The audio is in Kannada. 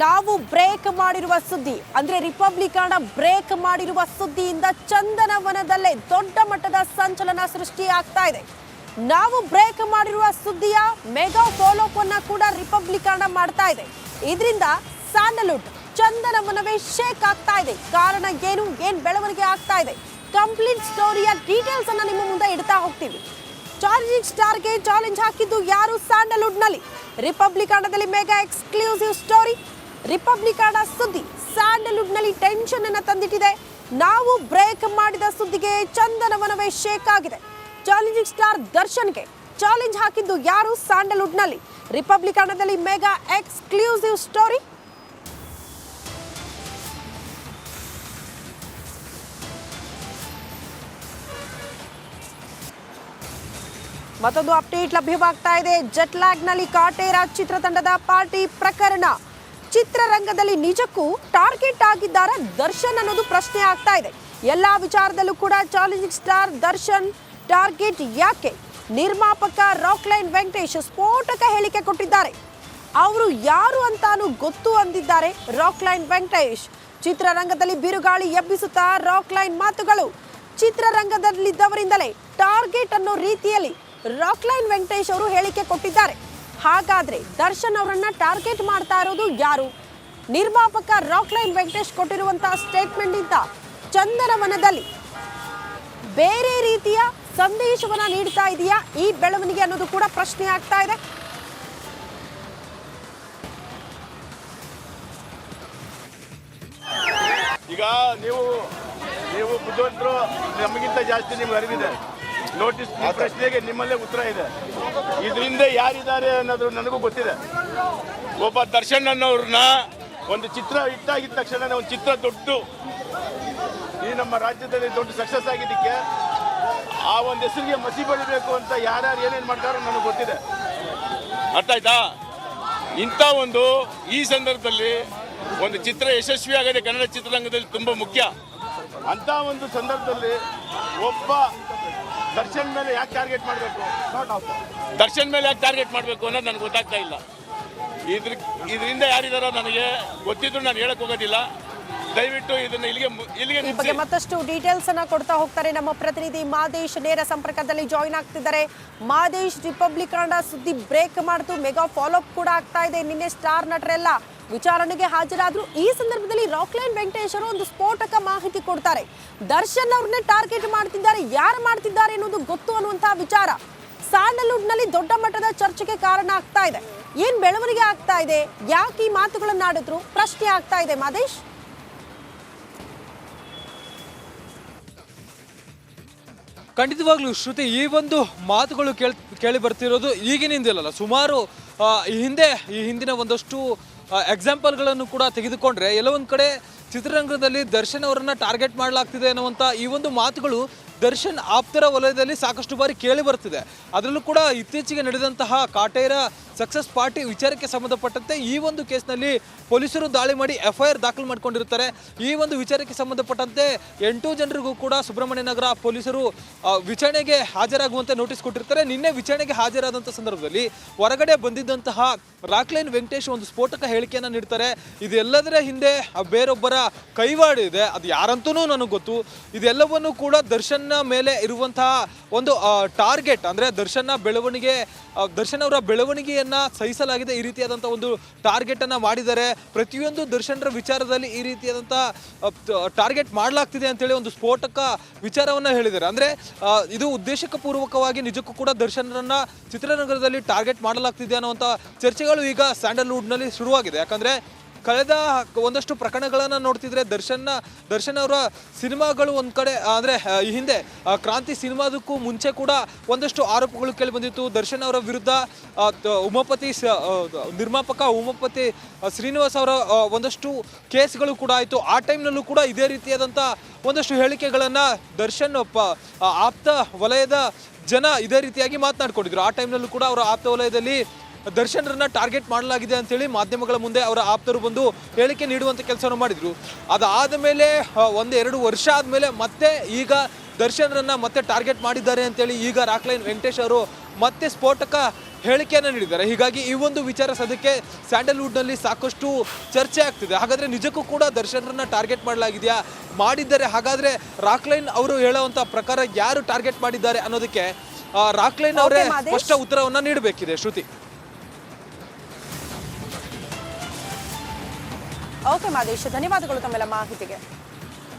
ನಾವು ಬ್ರೇಕ್ ಮಾಡಿರುವ ಸುದ್ದಿ ಅಂದ್ರೆ ರಿಪಬ್ಲಿಕನ್ ಬ್ರೇಕ್ ಮಾಡಿರುವ ಸುದ್ದಿಯಿಂದ ಚಂದನವನದಲ್ಲೇ ದೊಡ್ಡ ಮಟ್ಟದ ಸಂಚಲನ ಸೃಷ್ಟಿಯಾಗ್ತಾ ಇದೆ. ನಾವು ಬ್ರೇಕ್ ಮಾಡಿರುವ ಸುದ್ದಿಯ ಮೆಗಾ ಫಾಲೋ ಅಪ್ ಅನ್ನು ಕೂಡ ರಿಪಬ್ಲಿಕನ್ ಮಾಡ್ತಾ ಇದೆ. ಇದರಿಂದ ಸ್ಯಾಂಡಲ್ವುಡ್ ಚಂದನವನವೇ ಶೇಕ್ ಆಗ್ತಾ ಇದೆ. ಕಾರಣ ಏನ್ ಬೆಳವಣಿಗೆ ಆಗ್ತಾ ಇದೆ, ಕಂಪ್ಲೀಟ್ ಸ್ಟೋರಿಯ ಡೀಟೇಲ್ಸ್ ಅನ್ನು ನಿಮ್ಮ ಮುಂದೆ ಇಡ್ತಾ ಹೋಗ್ತೀವಿ. ಚಾಲೆಂಜಿಂಗ್ ಸ್ಟಾರ್ಗೆ ಚಾಲೆಂಜ್ ಹಾಕಿದ್ದು ಯಾರು? ಸ್ಯಾಂಡಲ್ವುಡ್ನಲ್ಲಿ ರಿಪಬ್ಲಿಕನ್ನಲ್ಲಿ ಮೆಗಾ ಎಕ್ಸ್ಕ್ಲೂಸಿವ್ ಸ್ಟೋರಿ. ರಿಪಬ್ಲಿಕನ್ ಸುದ್ದಿ ಸ್ಯಾಂಡಲ್ವುಡ್ನಲ್ಲಿ ಟೆನ್ಷನ್ ಅನ್ನು ತಂದಿಟ್ಟಿದೆ. ನಾವು ಬ್ರೇಕ್ ಮಾಡಿದ ಸುದ್ದಿಗೆ ಚಂದನವನವೇ ಶೇಕ್ ಆಗಿದೆ. ಚಾಲೆಂಜಿಂಗ್ ಸ್ಟಾರ್ ದರ್ಶನ್ಗೆ ಚಾಲೆಂಜ್ ಹಾಕಿದ್ದು ಯಾರು? ಸ್ಯಾಂಡಲ್ವುಡ್ನಲ್ಲಿ ರಿಪಬ್ಲಿಕನ್ನಲ್ಲಿ ಮೆಗಾ ಎಕ್ಸ್ಕ್ಲೂಸಿವ್ ಸ್ಟೋರಿ. ಮತ್ತೊಂದು ಅಪ್ಡೇಟ್ ಲಭ್ಯವಾಗ್ತಾ ಇದೆ. ಜೆಟ್ ಲ್ಯಾಗ್ ನಲ್ಲಿ ಕಾಟೇರ ಚಿತ್ರತಂಡದ ಪಾರ್ಟಿ ಪ್ರಕರಣ. ಚಿತ್ರರಂಗದಲ್ಲಿ ನಿಜಕ್ಕೂ ಟಾರ್ಗೆಟ್ ಆಗಿದ್ದಾರೆ ದರ್ಶನ್ ಅನ್ನೋದು ಪ್ರಶ್ನೆ ಆಗ್ತಾ ಇದೆ. ಎಲ್ಲಾ ವಿಚಾರದಲ್ಲೂ ಕೂಡ ಚಾಲೆಂಜಿಂಗ್ ಸ್ಟಾರ್ ದರ್ಶನ್ ಟಾರ್ಗೆಟ್ ಯಾಕೆ? ನಿರ್ಮಾಪಕ ರಾಕ್ಲೈನ್ ವೆಂಕಟೇಶ್ ಸ್ಫೋಟಕ ಹೇಳಿಕೆ ಕೊಟ್ಟಿದ್ದಾರೆ. ಅವರು ಯಾರು ಅಂತಾನು ಗೊತ್ತು ಅಂದಿದ್ದಾರೆ ರಾಕ್ಲೈನ್ ವೆಂಕಟೇಶ್. ಚಿತ್ರರಂಗದಲ್ಲಿ ಬಿರುಗಾಳಿ ಎಬ್ಬಿಸುತ್ತಾ ರಾಕ್ಲೈನ್ ಮಾತುಗಳು. ಚಿತ್ರರಂಗದಲ್ಲಿದ್ದವರಿಂದಲೇ ಟಾರ್ಗೆಟ್ ಅನ್ನೋ ರೀತಿಯಲ್ಲಿ ರಾಕ್ಲೈನ್ ವೆಂಕಟೇಶ್ ಅವರು ಹೇಳಿಕೆ ಕೊಟ್ಟಿದ್ದಾರೆ. ಹಾಗಾದ್ರೆ ದರ್ಶನ್ ಅವರನ್ನ ಟಾರ್ಗೆಟ್ ಮಾಡ್ತಾ ಇರೋದು ಯಾರು? ನಿರ್ಮಾಪಕ ರಾಕ್ಲೈನ್ ವೆಂಕಟೇಶ್ ಕೊಟ್ಟಿರುವಂತಹ ಸ್ಟೇಟ್ಮೆಂಟ್ ಇಂದ ಚಂದನವನದಲ್ಲಿ ಬೇರೆ ರೀತಿಯ ಸಂದೇಶವನ್ನ ನೀಡ್ತಾ ಇದೆಯಾ ಈ ಬೆಳವಣಿಗೆ ಅನ್ನೋದು ಕೂಡ ಪ್ರಶ್ನೆ ಆಗ್ತಾ ಇದೆ. ಈಗ ನೀವು ಬುದ್ಧಿವಂತರು, ನಮಗಿಂತ ಜಾಸ್ತಿ ನಿಮ್ಗೆ ಅರಿವಿದೆ. ನೋಟಿಸ್ ಪ್ರಶ್ನೆಗೆ ನಿಮ್ಮಲ್ಲೇ ಉತ್ತರ ಇದೆ. ಇದರಿಂದ ಯಾರಿದ್ದಾರೆ ಅನ್ನೋದು ನನಗೂ ಗೊತ್ತಿದೆ. ಒಬ್ಬ ದರ್ಶನ್ ಅನ್ನೋರನ್ನ ಒಂದು ಚಿತ್ರ ಹಿಟ್ಟಾಗಿದ್ದ ತಕ್ಷಣ ಒಂದು ಚಿತ್ರ ಈ ನಮ್ಮ ರಾಜ್ಯದಲ್ಲಿ ದೊಡ್ಡ ಸಕ್ಸಸ್ ಆಗಿದ್ದಕ್ಕೆ ಆ ಒಂದು ಹೆಸರಿಗೆ ಮಸಿ ಬಳಿಬೇಕು ಅಂತ ಯಾರ್ಯಾರು ಏನೇನು ಮಾಡ್ತಾರೋ ನನಗೆ ಗೊತ್ತಿದೆ. ಅರ್ಥ ಆಯ್ತಾ? ಇಂಥ ಈ ಸಂದರ್ಭದಲ್ಲಿ ಒಂದು ಚಿತ್ರ ಯಶಸ್ವಿ ಆಗದೆ ಕನ್ನಡ ಚಿತ್ರರಂಗದಲ್ಲಿ ತುಂಬ ಮುಖ್ಯ. ಅಂತ ಒಂದು ಸಂದರ್ಭದಲ್ಲಿ ಒಬ್ಬ ದರ್ಶನ್ ಮೇಲೆ ಯಾಕೆ ಟಾರ್ಗೆಟ್ ಮಾಡಬೇಕು ಅನ್ನೋದು ನನಗೆ ಗೊತ್ತಾಗ್ತಾ ಇಲ್ಲ. ಇದರಿಂದ ಯಾರಿದಾರೋ ನನಗೆ ಗೊತ್ತಿದ್ರು ನಾನು ಹೇಳಕ್ ಹೋಗೋದಿಲ್ಲ. ದಯವಿಟ್ಟು ಇದನ್ನ ಇಲ್ಲಿಗೆ ಬಗ್ಗೆ ಮತ್ತಷ್ಟು ಡೀಟೇಲ್ಸ್ ಅನ್ನ ಕೊಡ್ತಾ ಹೋಗ್ತಾರೆ ನಮ್ಮ ಪ್ರತಿನಿಧಿ ಮಾದೇಶ್. ನೇರ ಸಂಪರ್ಕದಲ್ಲಿ ಜಾಯಿನ್ ಆಗ್ತಿದ್ದಾರೆ. ಮಾದೇಶ್, ರಿಪಬ್ಲಿಕನ್ ಸುದ್ದಿ ಬ್ರೇಕ್ ಮಾಡ್ತು, ಮೆಗಾ ಫಾಲೋ ಅಪ್ ಕೂಡ ಆಗ್ತಾ ಇದೆ. ನಿನ್ನೆ ಸ್ಟಾರ್ ನಟರೆಲ್ಲ ವಿಚಾರಣೆಗೆ ಹಾಜರಾದ್ರು. ಈ ಸಂದರ್ಭದಲ್ಲಿ ರಾಕ್ಲೈನ್ ವೆಂಕಟೇಶ್ ಅವರು ಒಂದು ಸ್ಫೋಟಕ ಮಾಹಿತಿ ಕೊಡ್ತಾರೆ. ದರ್ಶನ್ ಅವ್ರನ್ನೇ ಟಾರ್ಗೆಟ್ ಮಾಡ್ತಿದ್ದಾರೆ, ಯಾರು ಮಾಡ್ತಿದ್ದಾರೆ ಅನ್ನೋದು ಗೊತ್ತು ಅನ್ನುವಂತಹ ವಿಚಾರ ಸ್ಯಾಂಡಲ್ವುಡ್ ನಲ್ಲಿ ದೊಡ್ಡ ಮಟ್ಟದ ಚರ್ಚೆಗೆ ಕಾರಣ ಆಗ್ತಾ ಇದೆ. ಏನ್ ಬೆಳವಣಿಗೆ ಆಗ್ತಾ ಇದೆ, ಯಾಕೆ ಈ ಮಾತುಗಳನ್ನಾಡಿದ್ರು ಪ್ರಶ್ನೆ ಆಗ್ತಾ ಇದೆ. ಮಾದೇಶ್, ಖಂಡಿತವಾಗ್ಲೂ ಶ್ರುತಿ, ಈ ಒಂದು ಮಾತುಗಳು ಕೇಳಿ ಬರ್ತಿರೋದು ಈಗಿನಿಂದಲ್ಲ, ಸುಮಾರು ಈ ಹಿಂದಿನ ಒಂದಷ್ಟು ಎಕ್ಸಾಂಪಲ್ಗಳನ್ನು ಕೂಡ ತೆಗೆದುಕೊಂಡ್ರೆ ಎಲ್ಲ ಒಂದು ಕಡೆ ಚಿತ್ರರಂಗದಲ್ಲಿ ದರ್ಶನ್ ಅವರನ್ನ ಟಾರ್ಗೆಟ್ ಮಾಡಲಾಗ್ತಿದೆ ಅನ್ನುವಂಥ ಈ ಒಂದು ಮಾತುಗಳು ದರ್ಶನ್ ಆಪ್ತರ ವಲಯದಲ್ಲಿ ಸಾಕಷ್ಟು ಬಾರಿ ಕೇಳಿ ಬರ್ತಿದೆ. ಅದರಲ್ಲೂ ಕೂಡ ಇತ್ತೀಚೆಗೆ ನಡೆದಂತಹ ಕಾಟೇರ ಸಕ್ಸಸ್ ಪಾರ್ಟಿ ವಿಚಾರಕ್ಕೆ ಸಂಬಂಧಪಟ್ಟಂತೆ ಈ ಒಂದು ಕೇಸ್ನಲ್ಲಿ ಪೊಲೀಸರು ದಾಳಿ ಮಾಡಿ FIR ದಾಖಲು ಮಾಡ್ಕೊಂಡಿರ್ತಾರೆ. ಈ ಒಂದು ವಿಚಾರಕ್ಕೆ ಸಂಬಂಧಪಟ್ಟಂತೆ 8 ಜನರಿಗೂ ಕೂಡ ಸುಬ್ರಹ್ಮಣ್ಯ ನಗರ ಪೊಲೀಸರು ವಿಚಾರಣೆಗೆ ಹಾಜರಾಗುವಂತೆ ನೋಟಿಸ್ ಕೊಟ್ಟಿರ್ತಾರೆ. ನಿನ್ನೆ ವಿಚಾರಣೆಗೆ ಹಾಜರಾದಂಥ ಸಂದರ್ಭದಲ್ಲಿ ಹೊರಗಡೆ ಬಂದಿದ್ದಂತಹ ರಾಕ್ಲೈನ್ ವೆಂಕಟೇಶ್ ಒಂದು ಸ್ಫೋಟಕ ಹೇಳಿಕೆಯನ್ನು ನೀಡ್ತಾರೆ. ಇದೆಲ್ಲದರ ಹಿಂದೆ ಬೇರೊಬ್ಬರ ಕೈವಾಡ ಇದೆ, ಅದು ಯಾರಂತೂ ನನಗೆ ಗೊತ್ತು. ಇದೆಲ್ಲವನ್ನು ಕೂಡ ದರ್ಶನ್ನ ಮೇಲೆ ಇರುವಂತಹ ಒಂದು ಟಾರ್ಗೆಟ್, ಅಂದರೆ ದರ್ಶನ್ ಅವರ ಬೆಳವಣಿಗೆಯನ್ನ ಸಹಿಸಲಾಗಿದೆ. ಈ ರೀತಿಯಾದಂಥ ಒಂದು ಟಾರ್ಗೆಟ್ ಅನ್ನ ಮಾಡಿದ್ದಾರೆ. ಪ್ರತಿಯೊಂದು ದರ್ಶನರ ವಿಚಾರದಲ್ಲಿ ಈ ರೀತಿಯಾದಂಥ ಟಾರ್ಗೆಟ್ ಮಾಡಲಾಗ್ತಿದೆ ಅಂತೇಳಿ ಒಂದು ಸ್ಫೋಟಕ ವಿಚಾರವನ್ನ ಹೇಳಿದ್ದಾರೆ. ಅಂದ್ರೆ ಇದು ಉದ್ದೇಶಕ ಪೂರ್ವಕವಾಗಿ ನಿಜಕ್ಕೂ ಕೂಡ ದರ್ಶನರನ್ನ ಚಿತ್ರರಂಗದಲ್ಲಿ ಟಾರ್ಗೆಟ್ ಮಾಡಲಾಗ್ತಿದೆ ಅನ್ನುವಂಥ ಚರ್ಚೆಗಳು ಈಗ ಸ್ಯಾಂಡಲ್ವುಡ್ ನಲ್ಲಿ ಶುರುವಾಗಿದೆ. ಯಾಕಂದ್ರೆ ಕಳೆದ ಒಂದಷ್ಟು ಪ್ರಕರಣಗಳನ್ನು ನೋಡ್ತಿದ್ರೆ ದರ್ಶನ್ ಅವರ ಸಿನಿಮಾಗಳು ಒಂದು ಕಡೆ, ಅಂದರೆ ಈ ಹಿಂದೆ ಕ್ರಾಂತಿ ಸಿನಿಮಾದಕ್ಕೂ ಮುಂಚೆ ಕೂಡ ಒಂದಷ್ಟು ಆರೋಪಗಳು ಕೇಳಿ ಬಂದಿತ್ತು. ದರ್ಶನ್ ಅವರ ವಿರುದ್ಧ ನಿರ್ಮಾಪಕ ಉಮಾಪತಿ ಶ್ರೀನಿವಾಸ್ ಅವರ ಒಂದಷ್ಟು ಕೇಸ್ಗಳು ಕೂಡ ಆಯಿತು. ಆ ಟೈಮ್ನಲ್ಲೂ ಕೂಡ ಇದೇ ರೀತಿಯಾದಂಥ ಒಂದಷ್ಟು ಹೇಳಿಕೆಗಳನ್ನು ದರ್ಶನ್ ಆಪ್ತ ವಲಯದ ಜನ ಇದೇ ರೀತಿಯಾಗಿ ಮಾತನಾಡ್ಕೊಂಡಿದ್ರು. ಆ ಟೈಮ್ನಲ್ಲೂ ಕೂಡ ಅವರ ಆಪ್ತ ವಲಯದಲ್ಲಿ ದರ್ಶನರನ್ನ ಟಾರ್ಗೆಟ್ ಮಾಡಲಾಗಿದೆ ಅಂತೇಳಿ ಮಾಧ್ಯಮಗಳ ಮುಂದೆ ಅವರ ಆಪ್ತರು ಬಂದು ಹೇಳಿಕೆ ನೀಡುವಂಥ ಕೆಲಸವನ್ನು ಮಾಡಿದರು. ಅದಾದ ಮೇಲೆ 1-2 ವರ್ಷ ಆದಮೇಲೆ ಮತ್ತೆ ಈಗ ದರ್ಶನರನ್ನ ಮತ್ತೆ ಟಾರ್ಗೆಟ್ ಮಾಡಿದ್ದಾರೆ ಅಂತೇಳಿ ಈಗ ರಾಕ್ಲೈನ್ ವೆಂಕಟೇಶ್ ಅವರು ಮತ್ತೆ ಸ್ಫೋಟಕ ಹೇಳಿಕೆಯನ್ನು ನೀಡಿದ್ದಾರೆ. ಹೀಗಾಗಿ ಈ ಒಂದು ವಿಚಾರ ಸದ್ಯಕ್ಕೆ ಸ್ಯಾಂಡಲ್ವುಡ್ನಲ್ಲಿ ಸಾಕಷ್ಟು ಚರ್ಚೆ ಆಗ್ತಿದೆ. ಹಾಗಾದ್ರೆ ನಿಜಕ್ಕೂ ಕೂಡ ದರ್ಶನ್ರನ್ನ ಟಾರ್ಗೆಟ್ ಮಾಡಲಾಗಿದೆಯಾ? ಮಾಡಿದ್ದಾರೆ ಹಾಗಾದ್ರೆ ರಾಕ್ಲೈನ್ ಅವರು ಹೇಳುವಂತ ಪ್ರಕಾರ ಯಾರು ಟಾರ್ಗೆಟ್ ಮಾಡಿದ್ದಾರೆ ಅನ್ನೋದಕ್ಕೆ ರಾಕ್ಲೈನ್ ಅವರೇ Okay, ಮಾದೇಶ್. ಸ್ಪಷ್ಟ ಉತ್ತರವನ್ನ ನೀಡಬೇಕಿದೆ. ಶ್ರುತಿ. ಓಕೆ ಮಾದೇಶ್, ಧನ್ಯವಾದಗಳು ತಮ್ಮೆಲ್ಲ ಮಾಹಿತಿಗೆ.